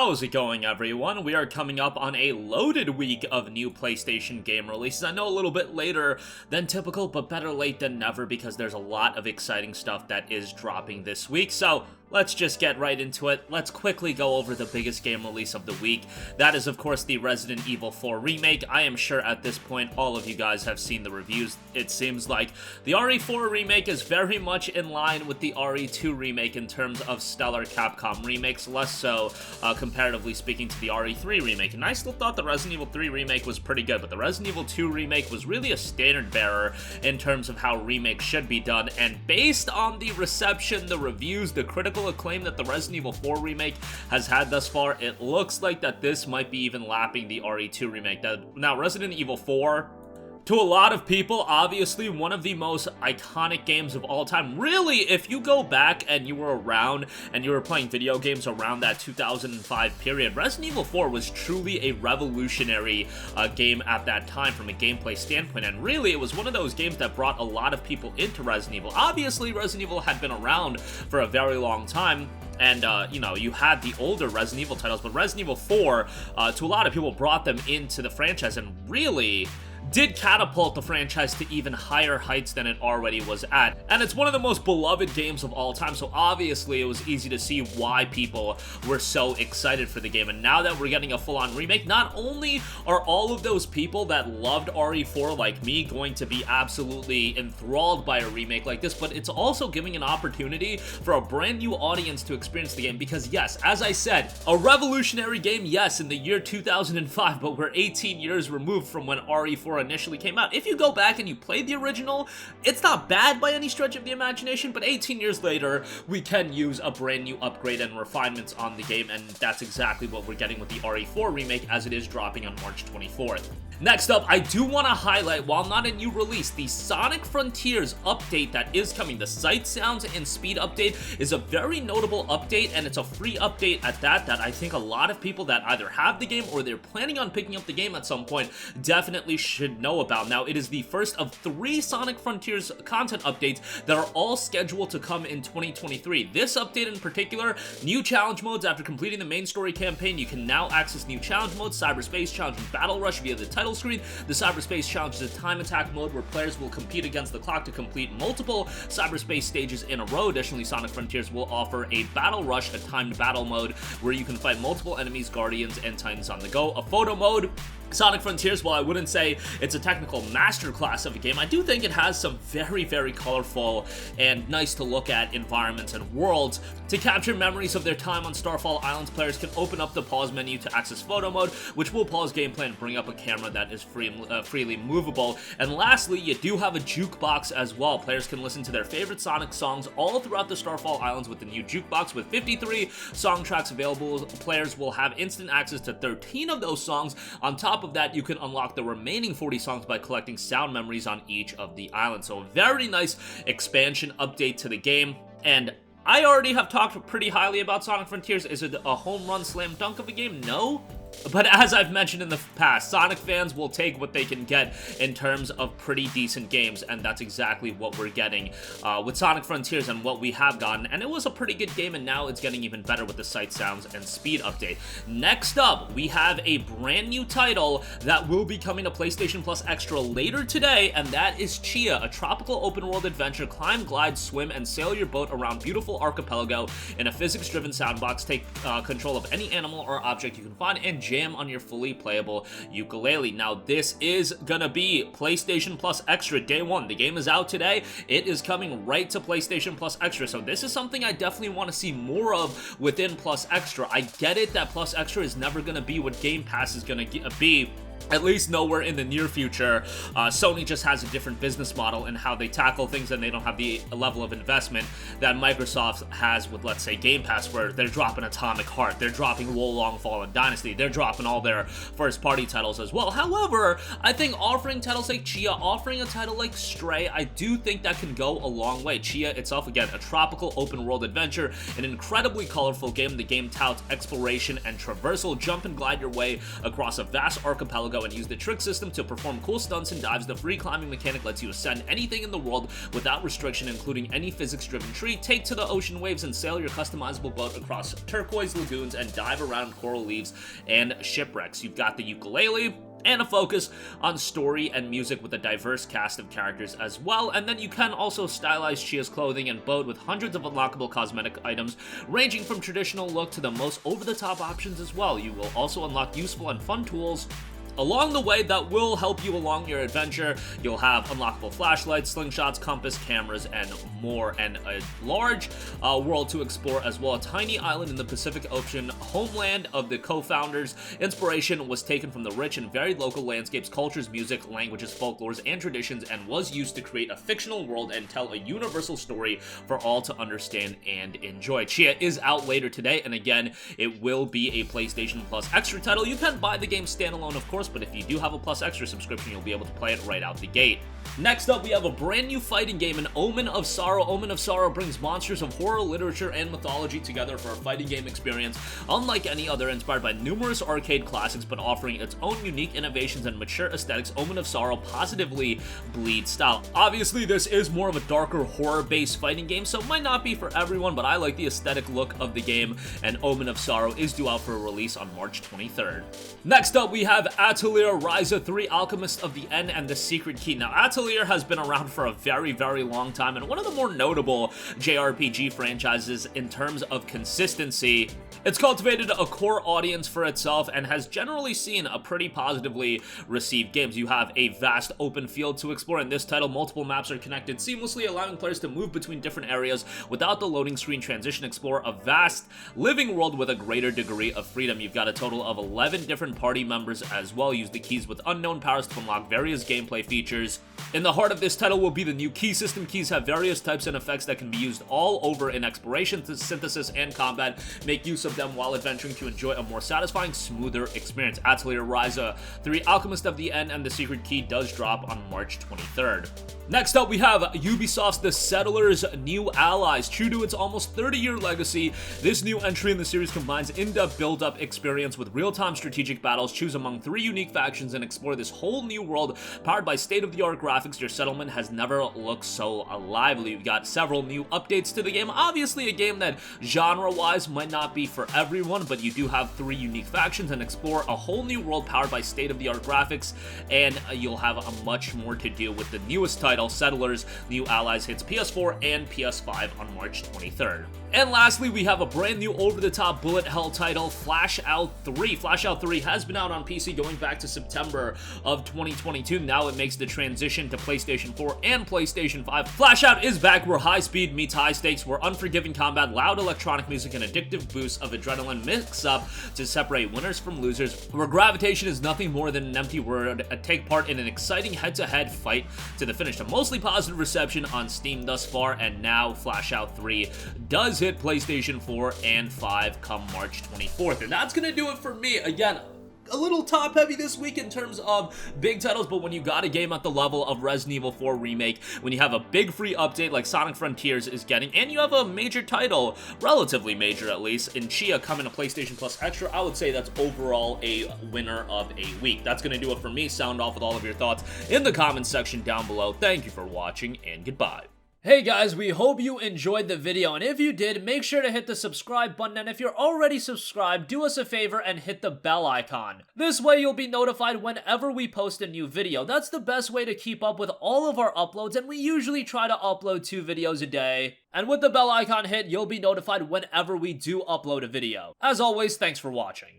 How's it going, everyone? We are coming up on a loaded week of new PlayStation game releases. I know a little bit later than typical, but better late than never because there's a lot of exciting stuff that is dropping this week. So let's just get right into it. Let's quickly go over the biggest game release of the week. That is, of course, the Resident Evil 4 remake. I am sure at this point all of you guys have seen the reviews. It seems like the RE4 remake is very much in line with the RE2 remake in terms of stellar Capcom remakes, less so comparatively speaking to the RE3 remake. And I still thought the Resident Evil 3 remake was pretty good, but the Resident Evil 2 remake was really a standard bearer in terms of how remakes should be done. And based on the reception, the reviews, the critical acclaim that the Resident Evil 4 remake has had thus far, it looks like that this might be even lapping the RE2 remake. Now, Resident Evil 4, to a lot of people, obviously one of the most iconic games of all time. Really, if you go back and you were around and you were playing video games around that 2005 period, Resident Evil 4 was truly a revolutionary game at that time from a gameplay standpoint, and really it was one of those games that brought a lot of people into Resident Evil. Obviously, Resident Evil had been around for a very long time, and, you know, you had the older Resident Evil titles, but Resident Evil 4, to a lot of people, brought them into the franchise and really did catapult the franchise to even higher heights than it already was at. And it's one of the most beloved games of all time, so obviously it was easy to see why people were so excited for the game. And now that we're getting a full-on remake, not only are all of those people that loved RE4 like me going to be absolutely enthralled by a remake like this, but it's also giving an opportunity for a brand new audience to experience the game. Because yes, as I said, a revolutionary game, yes, in the year 2005, but we're 18 years removed from when RE4 initially came out. If you go back and you play the original, it's not bad by any stretch of the imagination, but 18 years later, we can use a brand new upgrade and refinements on the game, and that's exactly what we're getting with the RE4 remake as it is dropping on March 24th. Next up, I do want to highlight, while not a new release, the Sonic Frontiers update that is coming. The Sight Sounds and Speed update is a very notable update, and it's a free update at that I think a lot of people that either have the game or they're planning on picking up the game at some point definitely should know about. Now, it is the first of 3 Sonic Frontiers content updates that are all scheduled to come in 2023. This update in particular, new challenge modes. After completing the main story campaign, you can now access new challenge modes, Cyberspace Challenge and Battle Rush via the title screen. The Cyberspace Challenge is a time attack mode where players will compete against the clock to complete multiple cyberspace stages in a row. Additionally, Sonic Frontiers will offer a Battle Rush, a timed battle mode where you can fight multiple enemies, guardians, and titans on the go. A photo mode. Sonic Frontiers, while I wouldn't say it's a technical masterclass of a game, I do think it has some very, very colorful and nice to look at environments and worlds. To capture memories of their time on Starfall Islands, players can open up the pause menu to access photo mode, which will pause gameplay and bring up a camera that is freely movable. And lastly, you do have a jukebox as well. Players can listen to their favorite Sonic songs all throughout the Starfall Islands with the new jukebox. With 53 song tracks available, players will have instant access to 13 of those songs. On top of that, you can unlock the remaining 40 songs by collecting sound memories on each of the islands. So a very nice expansion update to the game, and I already have talked pretty highly about Sonic Frontiers. Is it a home run slam dunk of a game? No. But as I've mentioned in the past, Sonic fans will take what they can get in terms of pretty decent games, and that's exactly what we're getting with Sonic Frontiers and what we have gotten. And it was a pretty good game, and now it's getting even better with the Sight Sounds and Speed update. Next up, we have a brand new title that will be coming to PlayStation Plus Extra later today, and that is Tchia, a tropical open-world adventure. Climb, glide, swim, and sail your boat around beautiful archipelago in a physics-driven sandbox. Take control of any animal or object you can find and jam on your fully playable ukulele. Now, this is gonna be PlayStation Plus Extra day 1. The game is out today. It is coming right to PlayStation Plus Extra, so this is something I definitely want to see more of within Plus Extra. I get it that Plus Extra is never gonna be what Game Pass is gonna be, at least nowhere in the near future. Sony just has a different business model in how they tackle things, and they don't have the level of investment that Microsoft has with, let's say, Game Pass, where they're dropping Atomic Heart, they're dropping Wo Long Fallen Dynasty, they're dropping all their first-party titles as well. However, I think offering titles like Chia, offering a title like Stray, I do think that can go a long way. Chia itself, again, a tropical open-world adventure, an incredibly colorful game. The game touts exploration and traversal. Jump and glide your way across a vast archipelago go and use the trick system to perform cool stunts and dives. The free climbing mechanic lets you ascend anything in the world without restriction, including any physics-driven tree, take to the ocean waves, and sail your customizable boat across turquoise lagoons and dive around coral reefs and shipwrecks. You've got the ukulele, and a focus on story and music with a diverse cast of characters as well. And then you can also stylize Chia's clothing and boat with hundreds of unlockable cosmetic items, ranging from traditional look to the most over-the-top options as well. You will also unlock useful and fun tools along the way that will help you along your adventure. You'll have unlockable flashlights, slingshots, compass, cameras, and more, and a large world to explore as well. A tiny island in the Pacific Ocean, homeland of the co-founders. Inspiration was taken from the rich and varied local landscapes, cultures, music, languages, folklores, and traditions, and was used to create a fictional world and tell a universal story for all to understand and enjoy. Tchia is out later today, and again, it will be a PlayStation Plus Extra title. You can buy the game standalone, of course, but if you do have a Plus Extra subscription, you'll be able to play it right out the gate. Next up, we have a brand new fighting game, an Omen of Sorrow. Omen of Sorrow brings monsters of horror, literature, and mythology together for a fighting game experience unlike any other, inspired by numerous arcade classics, but offering its own unique innovations and mature aesthetics. Omen of Sorrow positively bleeds style. Obviously, this is more of a darker horror-based fighting game, so it might not be for everyone, but I like the aesthetic look of the game, and Omen of Sorrow is due out for a release on March 23rd. Next up, we have Atelier Ryza 3, Alchemist of the End and the Secret Key. Now, Atelier has been around for a very, very long time, and one of the more notable JRPG franchises in terms of consistency. It's cultivated a core audience for itself and has generally seen a pretty positively received games. You have a vast open field to explore. In this title, multiple maps are connected seamlessly, allowing players to move between different areas without the loading screen transition. Explore a vast living world with a greater degree of freedom. You've got a total of 11 different party members as well. Use the keys with unknown powers to unlock various gameplay features. In the heart of this title will be the new key system. Keys have various types and effects that can be used all over in exploration, synthesis, and combat. Make use of them while adventuring to enjoy a more satisfying, smoother experience. Atelier Ryza 3, Alchemist of the End and the Secret Key does drop on March 23rd. Next up, we have Ubisoft's The Settlers' New Allies. True to its almost 30-year legacy, this new entry in the series combines in-depth build-up experience with real-time strategic battles. Choose among 3 unique factions and explore this whole new world powered by state-of-the-art graphics. Your settlement has never looked so lively. You've got several new updates to the game. Obviously, a game that genre-wise might not be for everyone, but you do have 3 unique factions and explore a whole new world powered by state-of-the-art graphics, and you'll have a much more to do with the newest title. Settlers New Allies hits PS4 and PS5 on March 23rd. And lastly, we have a brand new over-the-top bullet hell title, Flashout 3. Flashout 3 has been out on PC going back to September of 2022. Now it makes the transition to PlayStation 4 and PlayStation 5. Flashout is back where high speed meets high stakes, where unforgiving combat, loud electronic music, and addictive boosts of adrenaline mix up to separate winners from losers, where gravitation is nothing more than an empty word. Take part in an exciting head-to-head fight to the finish. A mostly positive reception on Steam thus far, and now Flashout 3 does hit PlayStation 4 and 5 come March 24th. And that's gonna do it for me. Again, a little top heavy this week in terms of big titles, but when you got a game at the level of Resident Evil 4 Remake, when you have a big free update like Sonic Frontiers is getting, and you have a major title, relatively major at least, in Chia coming to PlayStation Plus Extra, I would say that's overall a winner of a week. That's going to do it for me. Sound off with all of your thoughts in the comments section down below. Thank you for watching, and goodbye. Hey guys, we hope you enjoyed the video, and if you did, make sure to hit the subscribe button, and if you're already subscribed, do us a favor and hit the bell icon. This way you'll be notified whenever we post a new video. That's the best way to keep up with all of our uploads, and we usually try to upload 2 videos a day. And with the bell icon hit, you'll be notified whenever we do upload a video. As always, thanks for watching.